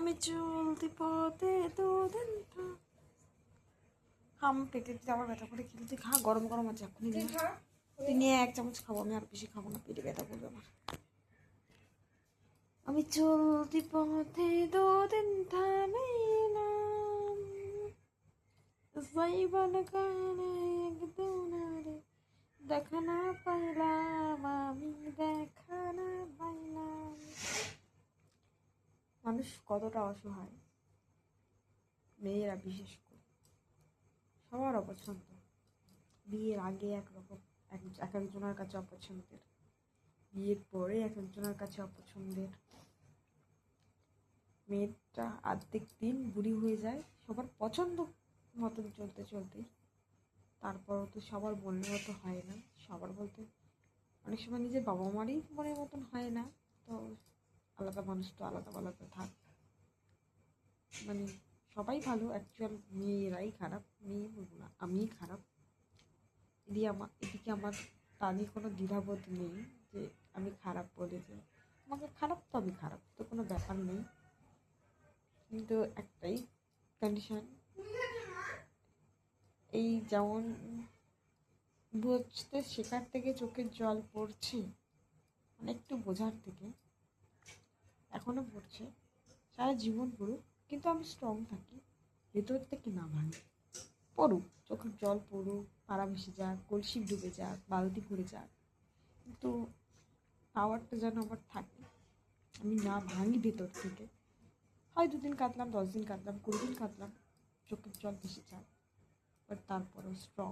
আমি চলতি পথে দুদিন হাম পেটে আমার ব্যথা করে খেলে তুই খা, গরম গরম আছে এখনই তুই নিয়ে 1 চামচ খাবো, আমি আর বেশি খাবো না, পেটে ব্যথা করবে আমার। আমি চলতি পথে দুদিন থামিলাম, যাইবার কানে একদিন রে দেখা না পাইলাম, আমি দেখা না পাইলাম। মানুষ কতটা অসহায়, মেয়েরা বিশেষ করে সবার অপছন্দ। বিয়ের আগে একরকম, এক একজনের কাছে অপছন্দের, বিয়ের পরে এক একজনের কাছে অপছন্দের। মেয়েটা অর্ধেক দিন বুড়ি হয়ে যায় সবার পছন্দ মতন চলতে চলতেই, তারপরও তো সবার মনের মতো হয় না। সবার বলতে অনেক সময় নিজের বাবা মারই মনের মতন হয় না, তো আলাদা মানুষ তো আলাদা আলাদা থাক, মানে সবাই ভালো, অ্যাকচুয়াল মেয়েরাই খারাপ, মেয়ে বলবো না, আমিই খারাপ। এদিকে আমার তা নিয়ে কোনো দ্বিধাবোধ নেই যে আমি খারাপ বলে, যে আমাকে খারাপ তো আমি খারাপ, তো কোনো ব্যাপার নেই। কিন্তু একটাই কন্ডিশন, এই যেমন বুঝতে শেখার থেকে চোখের জল পড়ছে, মানে একটু বোঝার থেকে এখনও পড়ছে, সারা জীবন পড়ুক, কিন্তু আমি স্ট্রং থাকি, ভেতর থেকে না ভাঙি। পড়ুক, চোখের জল পড়ুক, পাড়া ভেসে যাক, কলসি ডুবে যাক, বালতি ঘুরে যাক, কিন্তু পাওয়ারটা যেন আমার থাকে, আমি না ভাঙি ভেতর থেকে। হয় 2 দিন কাঁদলাম, 10 দিন কাঁদলাম, 20 দিন কাঁদলাম, চোখের জল ভেসে যাক, বাট তারপরেও স্ট্রং।